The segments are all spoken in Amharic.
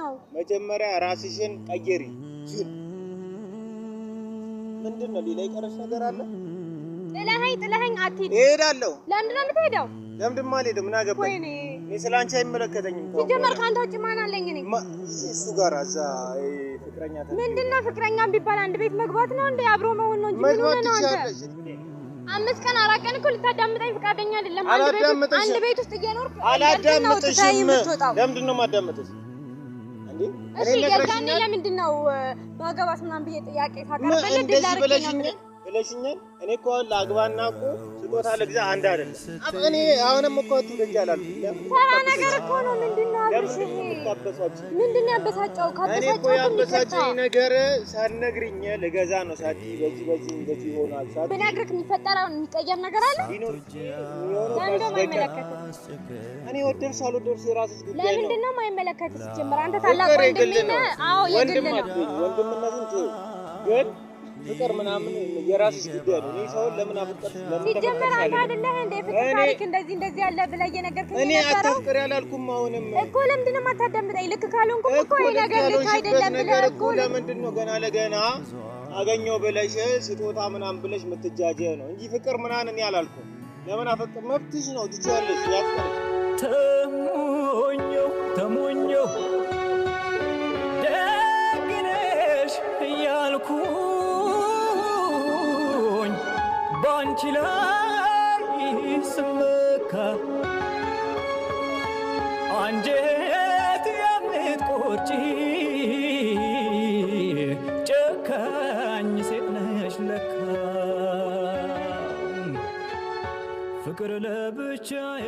ምንድነው መጀመሪያ ራስሽን ቀይሪ ጅል ምንድነው ሌላ ይቀርሽ ነገር አለ ጥለኸኝ አትሂድ እሄዳለሁ ለምንድነው የምትሄደው ለምንድን ማለት ምን አገባኝ እኔ ስላንቺ አይመለከተኝም ሲጀመር ካንተ ውጪ ማን አለኝ እኔ እሱ ጋር አዛ ፍቅረኛ ምንድነው ፍቅረኛ ቢባል አንድ ቤት መግባት ነው እንዴ አብሮ መሆን ነው እንጂ ምን ሆነ ነው አንተ 5 ቀን 4 ቀን እኮ ልታዳምጠኝ ፍቃደኛ አይደለም አንድ ቤት ውስጥ እየኖርክ አላዳምጥሽም ለምንድነው ማዳምጥሽ እንዴ እሺ የጋኔ ለምንድነው ባገባስ ምናምን ብዬ ጥያቄ ታቀርበለ ድላርክ ብለሽኛል እኔ እኮ ላግባና እኮ ስጦታ ለግዛ አንድ አይደለም እኔ አሁንም እኮ ትገጃላል ተራ ነገር እኮ ነው ምንድነው አብሽ ምንድነው ያበሳጨው እኔ እኮ ያበሳጨኝ ነገር ሳትነግሪኝ ለገዛ ነው ሳቲ በዚህ እንደዚህ ይሆናል ሳቲ በነገርክ የሚፈጠረው የሚቀየር ነገር አለ ለምንድነው የማይመለከተው እኔ ወደርሽ አልወደርሽ የራስሽ ጉዳይ ነው ለምንድነው የማይመለከተው ሲጀምር አንተ ታላቅ ወንድም ነህ አዎ የግል ነው ወንድምነቱን ግን ፍቅር ምናምን የራስሽ ጉዳይ ነው። እኔ ሰው ለምን አፍቅር ሲጀመር አንተ አይደለህ እንደ ፍቅር ታሪክ እንደዚህ ያለ ብለህ የነገርከኝ እኔ አትፍቅር ያላልኩም አሁንም እኮ ለምንድን ነው የማታዳምጠኝ ልክ ካልሆንኩ እኮ ይሄ ነገር ልክ አይደለም ብለህ እኮ ለምንድን ነው ገና ለገና አገኘው ብለሽ ስጦታ ምናምን ብለሽ የምትጃጀው ነው እንጂ ፍቅር ምናምን እኔ አላልኩም ለምን አፍቅር መብትሽ ነው ትችያለሽ ያፍቅር ተሞኘው ደግነሽ እያልኩ ባንቺ ላይ ስመካ አንጀት የምትቆርጪ ጨካኝ ሴት ነሽ ለካ ፍቅር ለብቻዬ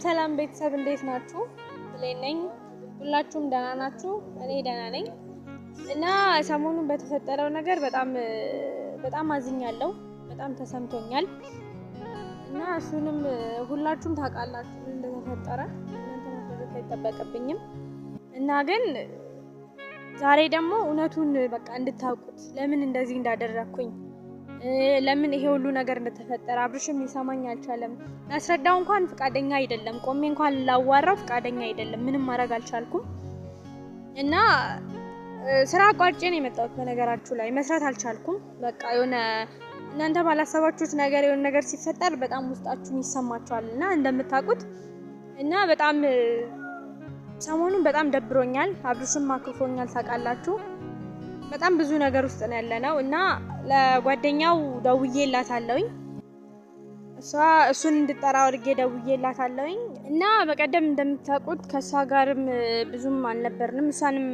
ሰላም ቤተሰብ እንዴት ናችሁ? ብሌን ነኝ። ሁላችሁም ደህና ናችሁ? እኔ ደህና ነኝ። እና ሰሞኑን በተፈጠረው ነገር በጣም አዝኛለሁ። በጣም ተሰምቶኛል። እና እሱንም ሁላችሁም ታውቃላችሁ እንደተፈጠረ እናንተ ማድረግ አይጠበቅብኝም። እና ግን ዛሬ ደግሞ እውነቱን በቃ እንድታውቁት ለምን እንደዚህ እንዳደረኩኝ ለምን ይሄ ሁሉ ነገር እንደተፈጠረ አብርሽም ሊሰማኝ አልቻለም። አስረዳው እንኳን ፍቃደኛ አይደለም። ቆሜ እንኳን ላዋራው ፍቃደኛ አይደለም። ምንም ማድረግ አልቻልኩም። እና ስራ አቋርጬ ነው የመጣሁት። በነገራችሁ ላይ መስራት አልቻልኩም። በቃ የሆነ እናንተ ባላሰባችሁት ነገር የሆነ ነገር ሲፈጠር በጣም ውስጣችሁን ይሰማችኋልና እንደምታውቁት እና በጣም ሰሞኑን በጣም ደብሮኛል። አብርሽም አክፎኛል ታውቃላችሁ። በጣም ብዙ ነገር ውስጥ ነው ያለነው እና ለጓደኛው ደውዬላታለሁኝ እሱን እንድጠራው አድርጌ ደውዬላታለሁኝ እና በቀደም እንደምታውቁት ከሷ ጋርም ብዙም አልነበርንም። እሷንም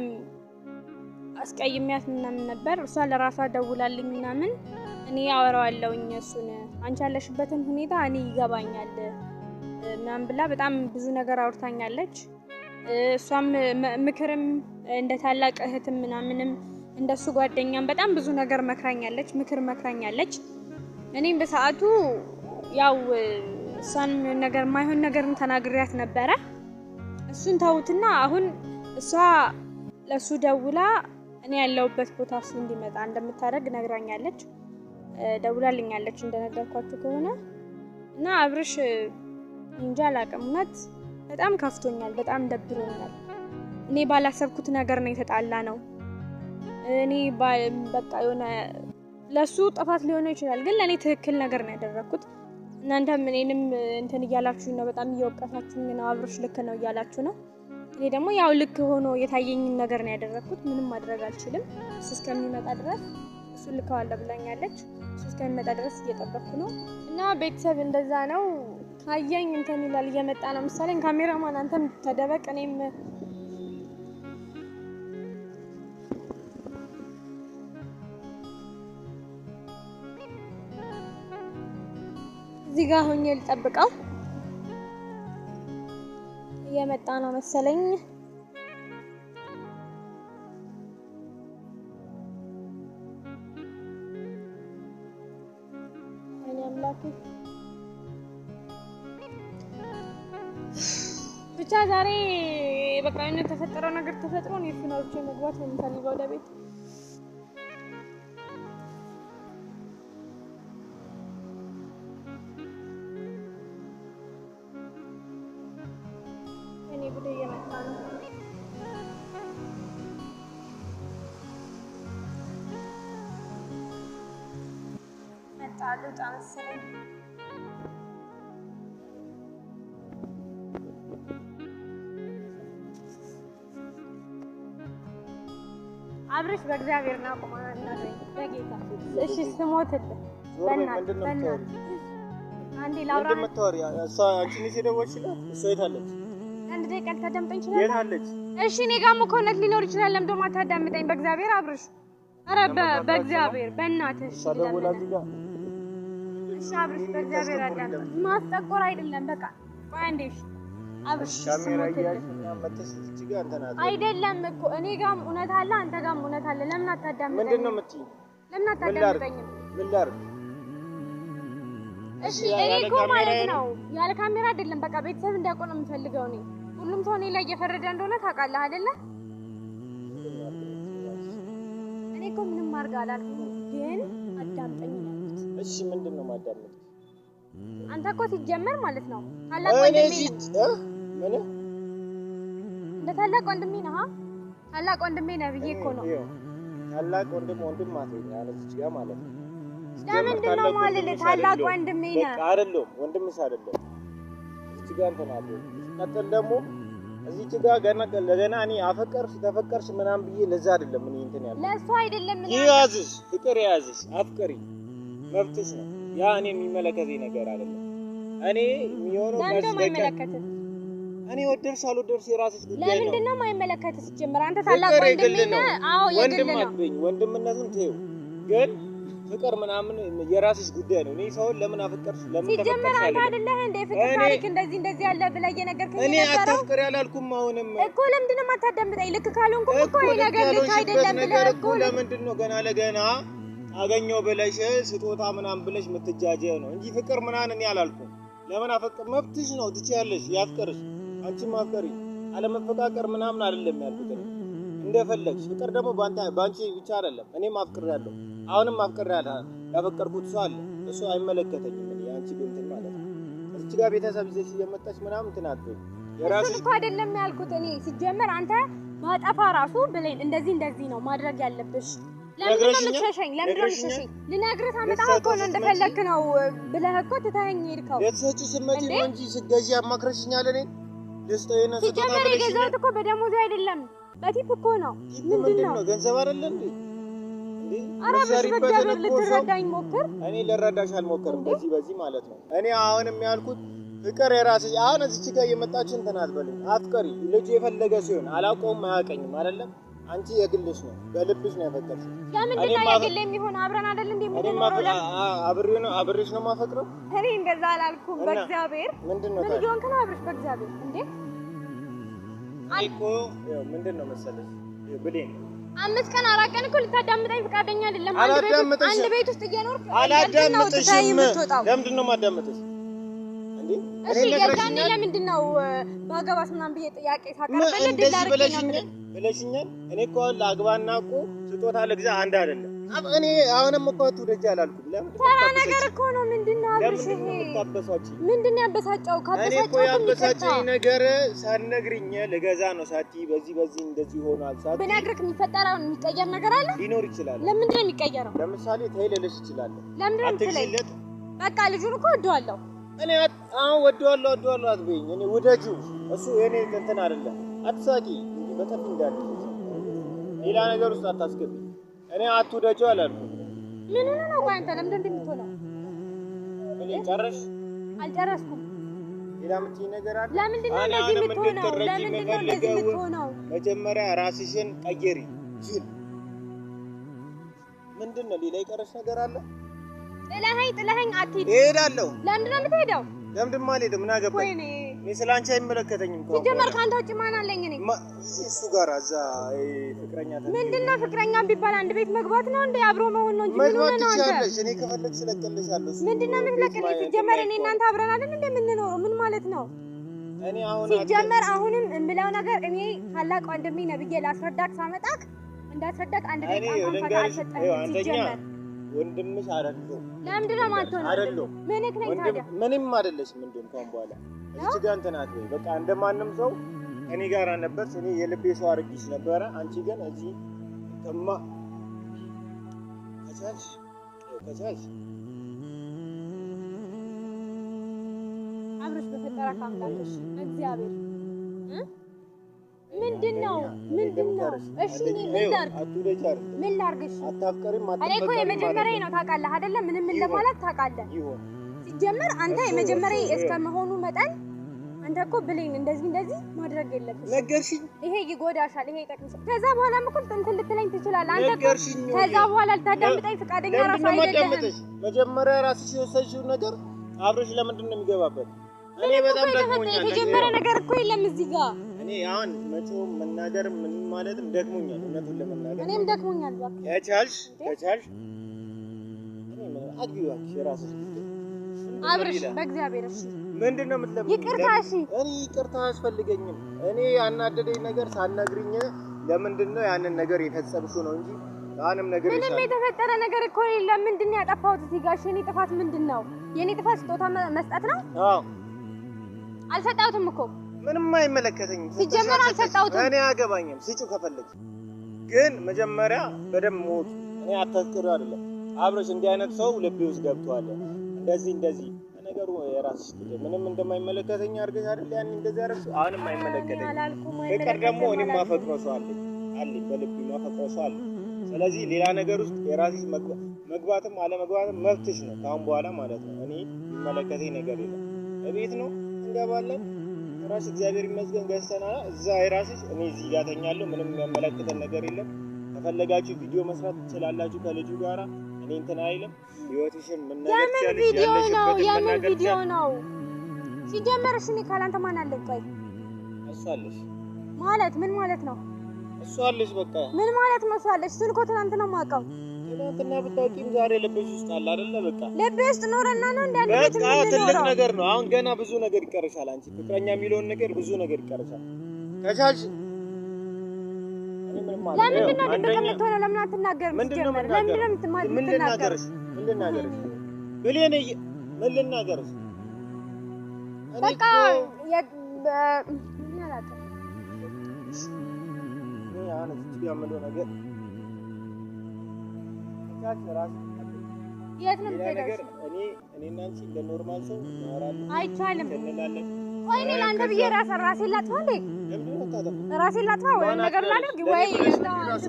አስቀይሚያት ምናምን ነበር። እሷ ለራሷ ደውላልኝ ምናምን እኔ አወራዋለሁኝ እሱን አንቺ ያለሽበትን ሁኔታ እኔ ይገባኛል ምናምን ብላ በጣም ብዙ ነገር አውርታኛለች። እሷም ምክርም እንደ ታላቅ እህትም ምናምንም እንደሱ ጓደኛም በጣም ብዙ ነገር መክራኛለች፣ ምክር መክራኛለች። እኔም በሰዓቱ ያው እሷን ነገር ማይሆን ነገርን ተናግሪያት ነበረ። እሱን ተውትና አሁን እሷ ለሱ ደውላ እኔ ያለውበት ቦታ እሱ እንዲመጣ እንደምታደርግ ነግራኛለች፣ ደውላልኛለች እንደነገርኳችሁ ከሆነ እና አብርሽ እንጃ አላቀምናት በጣም ከፍቶኛል፣ በጣም ደብሮኛል። እኔ ባላሰብኩት ነገር ነው የተጣላ ነው። እኔ በቃ የሆነ ለሱ ጥፋት ሊሆን ይችላል፣ ግን ለኔ ትክክል ነገር ነው ያደረኩት። እናንተም እኔንም እንትን እያላችሁ ነው፣ በጣም እየወቀሳችሁኝ ነው። አብርሽ ልክ ነው እያላችሁ ነው። እኔ ደግሞ ያው ልክ ሆኖ የታየኝን ነገር ነው ያደረኩት። ምንም ማድረግ አልችልም። እሱ እስከሚመጣ ድረስ እሱ ልከዋለ ብላኛለች። እሱ እስከሚመጣ ድረስ እየጠበቅኩ ነው እና ቤተሰብ እንደዛ ነው። ካየኝ እንትን ይላል እየመጣ ነው መሰለኝ። ካሜራማን አንተም ተደበቅ። እኔም እዚህ ጋር ሆኜ ልጠብቀው። እየመጣ ነው መሰለኝ። እኔ አምላኬ ብቻ ዛሬ በቃ የሆነ ተፈጠረው ነገር ተፈጥሮ ነው የፍናውቼ መግባት ነው የምፈልገው ወደ ቤት። ጉዴ እየመጣ ነው። መጣሉ ጣንሰኝ አብርሽ በእግዚአብሔር ና ቆማና በጌታ እሺ ስሞትልህ በእናትህ አንዴ ላውራ እንደምታወሪ እሷ አንቺ ነሽ የደወልሽላት እሷ የት አለች አንድ ደቂቃ ልታዳምጠኝ ይችላል የት አለች እሺ እኔ ጋር መኮነት ሊኖር ይችላል ለምን ደሞ አታዳምጠኝ በእግዚአብሔር አብርሽ ኧረ በእግዚአብሔር በእናትህ እሺ ደውላ እዚህ ጋር እሺ አብርሽ በእግዚአብሔር አዳምጠኝ ማስጠቆር አይደለም በቃ ቆይ አንዴ እሺ አብርሽ ካሜራ ያያችና መተሽ እዚህ ጋር አንተናት አይደለም እኮ እኔ ጋርም እውነት አለ አንተ ጋርም እውነት አለ ለምን አታዳምጠኝ ምንድነው የምትይኝ ለምን አታዳምጠኝ ምን ላድርግ እሺ እኔ እኮ ማለት ነው ያለ ካሜራ አይደለም በቃ ቤተሰብ እንዲያውቁ ነው የምፈልገው እኔ ሁሉም ሰው እኔ ላይ እየፈረደ እንደሆነ ታውቃለህ አይደለ እኔ እኮ ምንም ማድረግ አላልኩም ግን አዳምጠኝ እሺ ምንድነው ማዳመጥ አንተ እኮ ሲጀመር ማለት ነው ታላቅ ወንድሜ ምን እንደ ታላቅ ወንድሜ ነህ ታላቅ ወንድሜ ነህ ብዬ እኮ ነው ታላቅ ወንድም ማተኛ አለች ጋር ማለት ነው ለምንድን ነው ማለት ታላቅ ወንድሜ ነህ በቃ አይደለም ወንድምሽ አይደለም እዚህ ጋር እንተናለ ቀጥል ደግሞ እዚህ ጋር ገና እኔ አፈቀርሽ ተፈቀርሽ ምናምን ብዬ ለዛ አይደለም እኔ እንትን ያለው ለሱ አይደለም ምን ያዝሽ ፍቅር ያዝሽ አፍቅሪ መብትሽ ነው ያ እኔ የሚመለከተኝ ነገር አይደለም እኔ የሚሆነው ለምን እኔ ወደርሽ አልወደርሽ የራስሽ ጉዳይ ነው ለምንድን ነው የማይመለከትሽ ጀመር አንተ ታላቅ ወንድሜ ነህ አዎ የግል ነው ወንድምነቱን ተይው ግን ፍቅር ምናምን የራስሽ ጉዳይ ነው እኔ ሰውን ለምን አፈቀርሽ ለምን ተፈቀርሽ ሲጀመር አንተ አይደለህ እንደ ፍቅር ታሪክ እንደዚህ ያለ ብለህ እየነገርከኝ እኔ አታፍቅር ያላልኩም አሁንም እኮ ለምንድን ነው የማታዳምጠኝ ልክ ካልሆንኩም እኮ ይሄ ነገር ልክ አይደለም ብለህ እኮ ለምንድን ነው ገና ለገና አገኘው ብለሽ ስጦታ ምናምን ብለሽ የምትጃጀው ነው እንጂ ፍቅር ምናምን እኔ አላልኩም ለምን አፈቀር መብትሽ ነው ትችያለሽ ያፍቅርሽ አንቺም አፍቅሪ አለመፈቃቀር ምናምን አይደለም ያልኩት እንደፈለግሽ ፍቅር ደግሞ ባንቺ ብቻ አይደለም እኔም አፍቅሬያለሁ አሁንም አፍቅሬያለሁ ያፈቀርኩት ሰው አለ እሱ አይመለከተኝም እኔ አንቺ እንትን ማለት ነው እዚህ ጋር ቤተሰብ ይዘሽ እየመጣች ምናምን ትናደኝ የራስሽ እኮ አይደለም ያልኩት እኔ ሲጀመር አንተ ማጠፋ ራሱ ብለኝ እንደዚህ ነው ማድረግ ያለብሽ ለምን ልትሸሸኝ ልነግርህ ታመጣህ እኮ ነው እንደፈለክ ነው ብለህ እኮ ትተኸኝ ሄድከው ለተሰጪ ስመጪ ነው እንጂ ስገዢ አማክረሽኛል እኔ ደስታዬን ሰጣታ ሲጀመር የገዛሁት እኮ በደሞዝ አይደለም በቲፕ እኮ ነው ምንድነው ገንዘብ አይደለ እንዴ ኧረ በእግዚአብሔር ልትረዳኝ ሞክር እኔ ልረዳሽ አልሞክርም በዚህ ማለት ነው እኔ አሁንም ያልኩት ፍቅር የራስሽ አሁን እዚህ ጋር እየመጣችሁ እንትን አትበልኝ አፍቅሪ ልጅ የፈለገ ሲሆን አላውቀውም አያውቀኝም አይደለም አንቺ የግልሽ ነው በልብሽ ነው ያፈቀርሽ ለምንድን ነው የግል የሚሆን አብረን አይደል እንዴ ምንድነው አብሬሽ ነው ማፈቅረው እኔ እንደዛ አላልኩም በእግዚአብሔር ምንድነው ምን ይሆንክ ነው አብሬሽ በእግዚአብሔር እንዴ እኮ ምንድነው መሰለሽ ብሌን 5 ቀን 4 ቀን እኮ ልታዳምጠኝ ፈቃደኛ አይደለም አንድ ቤት ውስጥ እየኖርክ አላዳምጥሽም ለምንድን ነው ማዳምጥሽ እንዴ እሺ የዛኔ ለምንድን ነው ባገባስ ምናምን ብዬ ጥያቄ ታቀርበልህ እንዴ ብለሽኛል እኔ እኮ ለአግባና እኮ ስጦታ ለግዛ አንድ አይደለም እኔ አሁንም እኮ ትውደጅ አላልኩም ለምን ተራ ነገር እኮ ነው ምንድነው አብርሽ ይሄ ምንድነው ያበሳጨው እኔ እኮ ያበሳጨኝ ነገር ሳትነግሪኝ ልገዛ ነው ሳትይ በዚህ እንደዚህ ሆኗል ሳትይ ብነግርህ የሚፈጠረው የሚቀየር ነገር አለ ሊኖር ይችላል ለምንድን ነው የሚቀየረው ለምሳሌ ተይለልሽ ይችላል ለምንድን ነው ትለይለት በቃ ልጁን እኮ ወደዋለሁ እኔ አሁን ወደዋለሁ አትበይኝ እኔ ወደጁ እሱ የኔ እንትን አይደለም አትሳቂ በጣም እንዳለ ሌላ ነገር ውስጥ አታስገቢ እኔ አትውደጂው አላልኩም ምን ነው ቆይ አንተ ለምን እንደምትሆነው እኔ ጨረሽ አልጨረስኩም ሌላ ምትይ ነገር አለ ለምንድን ነው እንደዚህ የምትሆነው መጀመሪያ ራስሽን ቀይሪ ምንድን ነው ሌላ የቀረሽ ነገር አለ ጥለኸኝ አትሂድ እሄዳለሁ ለምንድን ነው የምትሄደው ለምንድን ማለት ምን አገባኝ እኔ ስላንቺ አይመለከተኝም ሲጀመር ካንተ ውጪ ማን አለኝ እኔ እሱ ጋር እዛ ፍቅረኛ ምንድነው ፍቅረኛ ቢባል አንድ ቤት መግባት ነው እንዴ አብሮ መሆን ነው እንጂ ምን ሆነ ነው አንተ እኔ ከፈለግሽ ስለቀልሻለሁ ምንድነው የምትለቅልኝ ሲጀመር እኔ እናንተ አብረን አይደል እንዴ የምንኖረው ምን ማለት ነው እኔ አሁን ሲጀመር አሁንም እምለው ነገር እኔ ታላቅ ወንድሜ ነው ብዬ ላስረዳክ ሳመጣክ እንዳስረዳክ አንድ ቤት አንተ አልሰጠህም ሲጀመር ወንድምሽ አይደለም ለምንድን ነው ማንተው አይደለም ምንክ ነኝ ታዲያ ምንም አይደለሽ ምንድን እንኳን በኋላ እዚህ ጋር እንተናት ወይ በቃ እንደማንም ሰው ከኔ ጋር ነበርሽ። እኔ የልቤ ሰው አድርጌሽ ነበረ። አንቺ ግን እዚህ ከቻልሽ አብረሽ በፈጠራ ካምላሽ እግዚአብሔር ምንድነው? እሺ ምን ላድርግሽ? አታፍቀሪም? እኔ እኮ የመጀመሪያዬ ነው ታውቃለህ አይደለ? ምንም እንደማለት ታውቃለህ። ሲጀመር አንተ የመጀመሪያዬ እስከመሆኑ መጠን አንተ እኮ ብሌን እንደዚህ ማድረግ የለብሽም። ነገርሽኝ። ይሄ ይጎዳሻል፣ ይሄ ይጠቅምሻል። ከዛ በኋላም እኮ እንትን ልትለኝ ትችላለህ። አንተ እኮ ከዛ በኋላ ልታዳምጠኝ ፈቃደኛ ራሱ አይደለህም። መጀመሪያ ራስሽ የወሰንሽው ነገር አብረሽ ለምንድን ነው የሚገባበት? እኔ በጣም ደክሞኛል። የተጀመረ ነገር እኮ የለም እዚህ ጋር። እኔ አሁን መቼም መናገር ምን ማለትም ደክሞኛል። እውነቱን ለመናገር እኔም ደክሞኛል። ከቻልሽ አግቢው የራስሽ አብረሽ በእግዚአብሔር እሺ። ምንድነው የምትለምኚው? ይቅርታ። እሺ እኔ ይቅርታ አያስፈልገኝም። እኔ ያናደደኝ ነገር ሳትነግሪኝ ለምንድነው ያንን ነገር የፈጸምሽው ነው እንጂ ያንም ነገር ምንም የተፈጠረ ነገር እኮ የለም። ምንድነው ያጠፋሁት እዚህ ጋር? እሺ የኔ ጥፋት ምንድነው? የኔ ጥፋት ስጦታ መስጠት ነው? አዎ አልሰጣሁትም እኮ ምንም አይመለከተኝም። ሲጀመር አልሰጣሁትም። እኔ አያገባኝም። ስጪው ከፈለግሽ ግን መጀመሪያ በደንብ ሞት። እኔ አታስቀሩ አይደለም አብረሽ እንዲህ አይነት ሰው ልቤ ውስጥ ገብቷል። እንደዚህ ነገሩ የራስሽ ጉዳይ። ምንም እንደማይመለከተኝ አድርገሽ አይደል ያን እንደዚህ አደረግሽ። አሁንም አይመለከተኝም። ፍቅር ደግሞ እኔም ማፈቅረው ሰው አለኝ በልቤ ማፈቅረው ሰው አለኝ። ስለዚህ ሌላ ነገር ውስጥ የራስሽ መግባትም አለመግባትም መብትሽ ነው ካሁን በኋላ ማለት ነው። እኔ የሚመለከተኝ ነገር የለም። እቤት ነው እንገባለን። ራስ እግዚአብሔር ይመስገን ገዝተናል። እዛ የራስሽ እኔ እዚህ ጋር ተኛለሁ። ምንም የሚያመለክተን ነገር የለም። ከፈለጋችሁ ቪዲዮ መስራት ትችላላችሁ ከልጁ ጋራ። እኔ እንትን አይልም። ህይወትሽን መናገር ትችያለሽ። የምን ቪዲዮ ነው? ሲጀመር እሺ እኔ ካላንተ ማን አለኝ? ቆይ እሷ አለሽ ማለት ምን ማለት ነው? እሷ አለሽ በቃ ምን ማለት ነው? እሷ አለሽ። እሱን እኮ ትናንት ነው የማውቀው። ትናንትና ብታውቂም ዛሬ ልብሽ ውስጥ አለ አይደለ? በቃ ልብሽ ውስጥ ኖረና ነው እንደ አንድ ቤት በቃ ትልቅ ነገር ነው። አሁን ገና ብዙ ነገር ይቀርሻል። አንቺ ፍቅረኛ የሚለውን ነገር ብዙ ነገር ይቀርሻል። ከቻልሽ ለምንድን ነው ድብቅ የምትሆነው? ለምን አትናገርም? ሲጀመር ለምንድን ነው የምትናገርሽ? ምን ልናገርሽ? ብሌን ምን ልናገርሽ? በቃ ነገር የት ነው የምትሄደው? እኔና አንቺ እንደ ኖርማል ሰው እናወራለን። አይቻልም። እንላለን። ቆይ እኔ ለአንተ ብዬ ራሴን ላጥፋ እንዴ? ራሴን ላጥፋ ወይ ነገር ላድርግ ወይ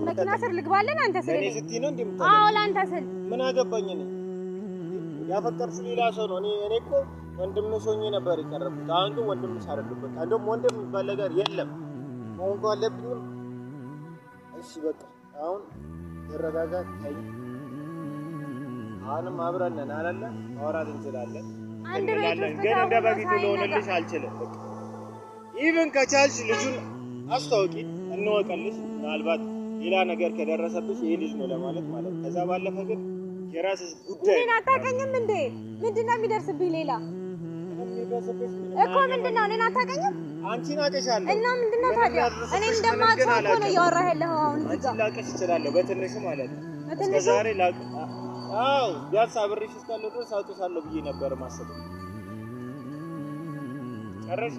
መኪና ስር ልግባለን? አንተ ስል እኔ ስትይ ነው እንዴ? አዎ ለአንተ ስል ምን አገባኝ እኔ? ያፈቀርሽ ሌላ ሰው ነው። እኔ እኮ ወንድምሽ ሆኜ ነበር የቀረብኩት። አሁን ግን ወንድምሽ አይደለሁም። እንደውም ወንድም የሚባል ነገር የለም። መሆን ካለብኝም እሺ በቃ አሁን ተረጋጋ። ታይ አሁንም አብረን ነን አይደለ? ማውራት እንችላለን። አንድ ቤት ውስጥ ግን እንደ በፊቱ ልሆንልሽ አልችልም። በቃ ኢቭን ከቻልሽ ልጁን አስተዋውቂ፣ እንወቀልሽ። ምናልባት ሌላ ነገር ከደረሰብሽ ይሄ ልጅ ነው ለማለት ማለት። ከዛ ባለፈ ግን የራስሽ ጉዳይ። እኔን አታውቀኝም እንዴ? ምንድነው የሚደርስብኝ ሌላ እኮ ምንድነው? እኔን አታውቀኝም? አንቺን አውቅሻለሁ። እና ምንድነው ታዲያ? እኔ እንደማውቀው እኮ ነው እያወራህ ያለኸው አሁን እዚህ ጋር። አንቺን ላውቅሽ እችላለሁ በትንሹ ማለት ነው። እስከ ዛሬ ላውቅ አዎ ቢያንስ አብሬሽ እስካለሁ ድረስ አውቅሻለሁ ብዬ ነበር ማሰበው። ጨረሽ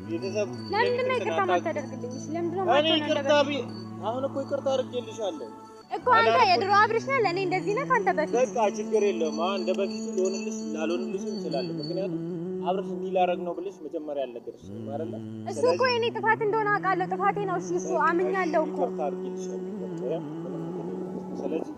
ቤተሰብ ለምንድን ነው ይቅርታ የማታደርግልኝ? ለምንድን ነው ማለት ነው? እኔ ይቅርታ አሁን እኮ ይቅርታ አድርጌልሻለሁ እኮ አንተ የድሮ አብርሽ ነህ። ለኔ እንደዚህ ነህ አንተ በፊት። በቃ ችግር የለውም። አሁን እንደ በፊቱ ልሆንልሽ ላልሆንልሽ እችላለሁ። ምክንያቱም አብርሽ እንዲህ ላደርግ ነው ብለሽ መጀመሪያ አልነገርሽኝም አይደለ? እሱ እኮ የኔ ጥፋት እንደሆነ አውቃለሁ። ጥፋቴ ነው። እሱ አምኛለሁ እኮ። ይቅርታ አድርጌልሻለሁ። ስለዚህ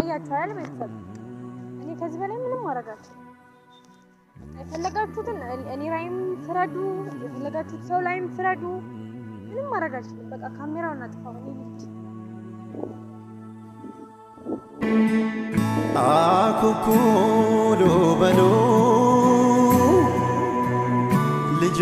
አያችሁ አይደል ቤተሰብ፣ እኔ ከዚህ በላይ ምንም ማረጋችሁ። የፈለጋችሁትን እኔ ላይም ፍረዱ፣ የፈለጋችሁት ሰው ላይም ፍረዱ። ምንም ማረጋችሁ። በቃ ካሜራውን አጥፋው። እኔ ልጅ አኩኩሉ በሉ ልጆ